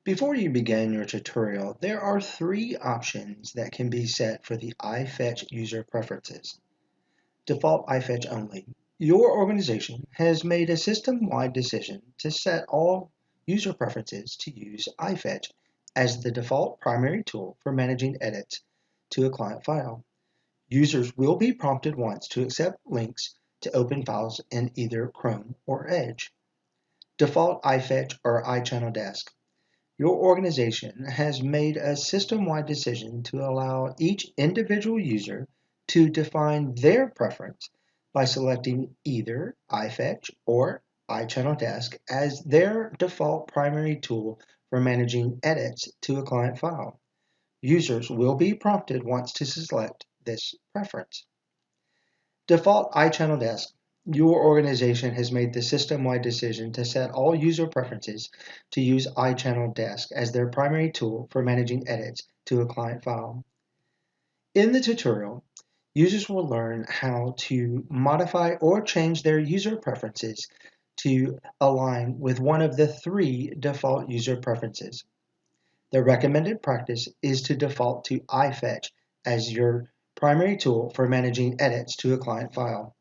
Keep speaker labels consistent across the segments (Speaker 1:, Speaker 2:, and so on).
Speaker 1: Before you begin your tutorial, there are three options that can be set for the iFetch user preferences. Default iFetch only. Your organization has made a system-wide decision to set all user preferences to use iFetch as the default primary tool for managing edits to a client file. Users will be prompted once to accept links to open files in either Chrome or Edge. Default iFetch or iChannel Desk. Your organization has made a system-wide decision to allow each individual user to define their preference by selecting either iFetch or iChannel Desk as their default primary tool for managing edits to a client file. Users will be prompted once to select this preference. Default iChannel Desk. Your organization has made the system-wide decision to set all user preferences to use iChannel Desk as their primary tool for managing edits to a client file. In the tutorial, users will learn how to modify or change their user preferences to align with one of the three default user preferences. The recommended practice is to default to iFetch as your primary tool for managing edits to a client file.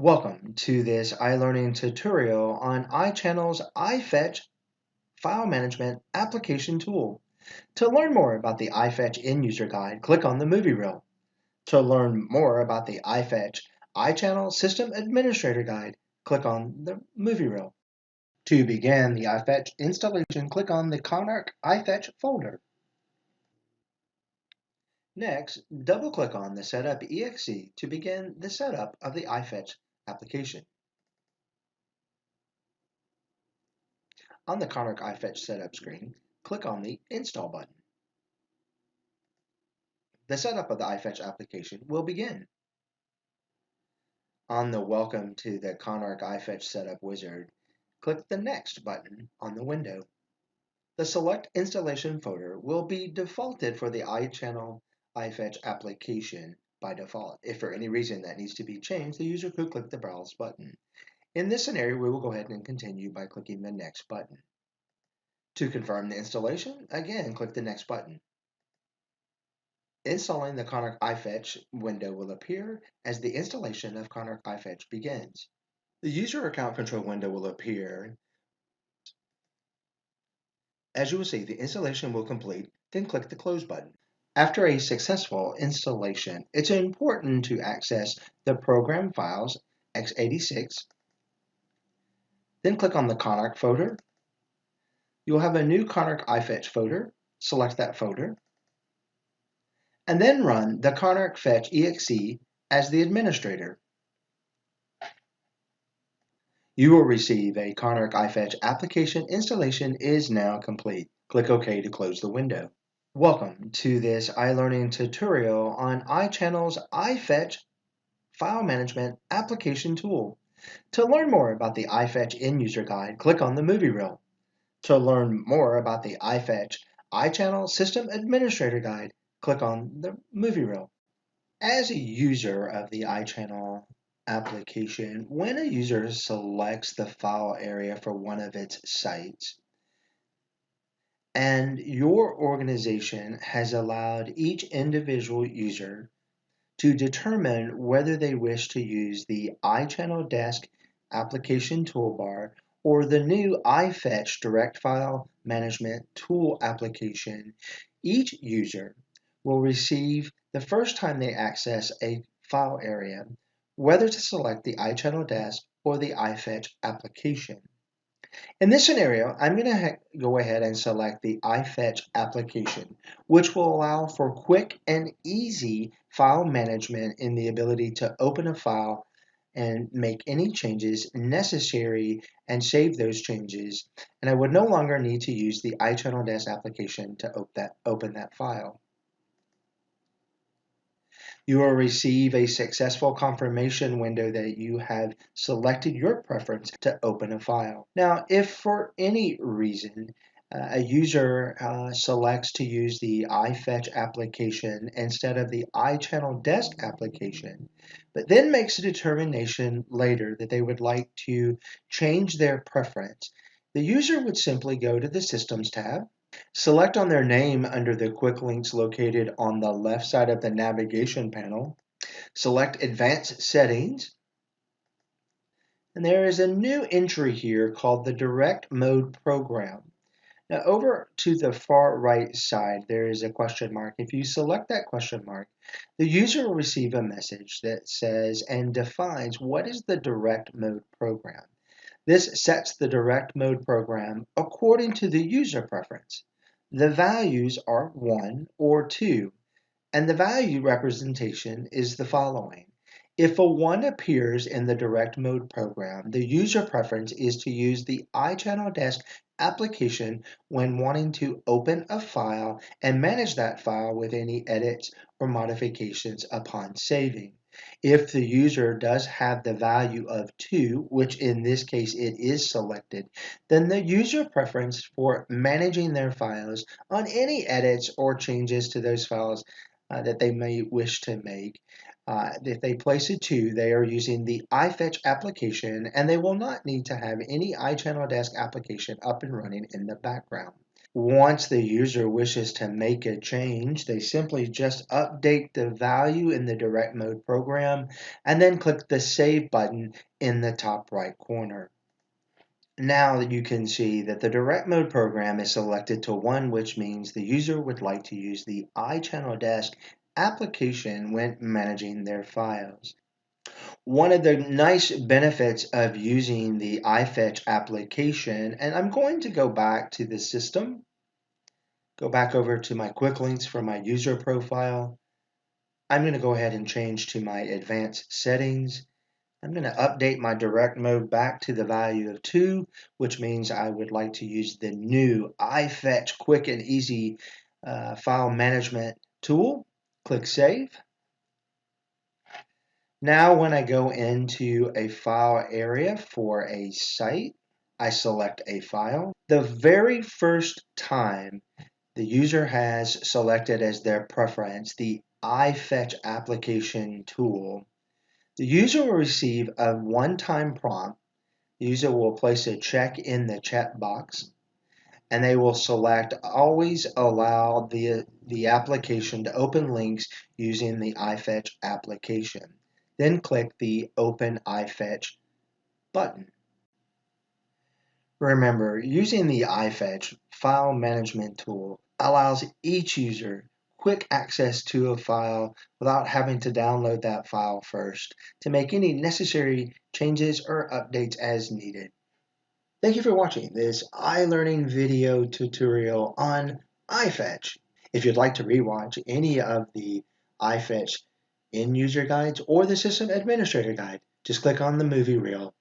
Speaker 1: Welcome to this iLearning tutorial on iChannel's iFetch file management application tool. To learn more about the iFetch end-user guide, click on the movie reel. To learn more about the iFetch iChannel System Administrator Guide, click on the movie reel. To begin the iFetch installation, click on the Conarch iFetch folder. Next, double-click on the Setup exe to begin the setup of the iFetch application. On the Conarch iFetch setup screen, click on the Install button. The setup of the iFetch application will begin. On the Welcome to the Conarch iFetch Setup wizard, click the Next button on the window. The Select Installation folder will be defaulted for the iChannel iFetch application by default. If for any reason that needs to be changed, the user could click the Browse button. In this scenario, we will go ahead and continue by clicking the Next button. To confirm the installation, again, click the Next button. Installing the Conarch iFetch window will appear as the installation of Conarch iFetch begins. The User Account Control window will appear. As you will see, the installation will complete, then click the Close button. After a successful installation, it's important to access the program files x86, then click on the Conarch folder. You'll have a new Conarch iFetch folder. Select that folder, and then run the Conarch Fetch exe as the administrator. You will receive a Conarch iFetch application installation is now complete. Click OK to close the window. Welcome to this iLearning tutorial on iChannel's iFetch file management application tool. To learn more about the iFetch end-user guide, click on the movie reel. To learn more about the iFetch iChannel System Administrator Guide, click on the movie reel. As a user of the iChannel application, when a user selects the file area for one of its sites, and your organization has allowed each individual user to determine whether they wish to use the iChannel Desk application toolbar or the new iFetch Direct File Management Tool application, each user will receive the first time they access a file area whether to select the iChannel Desk or the iFetch application. In this scenario, I'm going to go ahead and select the iFetch application, which will allow for quick and easy file management in the ability to open a file and make any changes necessary and save those changes. And I would no longer need to use the iChannel Desk application to open that file. You will receive a successful confirmation window that you have selected your preference to open a file. Now, if for any reason a user selects to use the iFetch application instead of the iChannel Desk application, but then makes a determination later that they would like to change their preference, the user would simply go to the Systems tab, Select on their name under the quick links located on the left side of the navigation panel. Select Advanced Settings. And there is a new entry here called the Direct Mode Program. Now over to the far right side, there is a question mark. If you select that question mark, the user will receive a message that says and defines what is the direct mode program. This sets the direct mode program according to the user preference. The values are 1 or 2, and the value representation is the following. If a 1 appears in the direct mode program, the user preference is to use the iChannel Desk application when wanting to open a file and manage that file with any edits or modifications upon saving. If the user does have the value of 2, which in this case it is selected, then the user preference for managing their files on any edits or changes to those files that they may wish to make. If they place a 2, they are using the iFetch application and they will not need to have any iChannel Desk application up and running in the background. Once the user wishes to make a change, they simply just update the value in the direct mode program and then click the Save button in the top right corner. Now that you can see that the direct mode program is selected to 1, which means the user would like to use the iChannel Desk application when managing their files. One of the nice benefits of using the iFetch application, and I'm going to go back to the system, go back over to my quick links for my user profile. I'm going to go ahead and change to my advanced settings. I'm going to update my direct mode back to the value of 2, which means I would like to use the new iFetch quick and easy file management tool. Click Save. Now when I go into a file area for a site, I select a file. The very first time the user has selected as their preference the iFetch application tool, the user will receive a one-time prompt. The user will place a check in the chat box and they will select always allow the application to open links using the iFetch application. Then click the Open iFetch button. Remember, using the iFetch file management tool allows each user quick access to a file without having to download that file first to make any necessary changes or updates as needed. Thank you for watching this iLearning video tutorial on iFetch. If you'd like to rewatch any of the iFetch end user guides or the system administrator guide, just click on the movie reel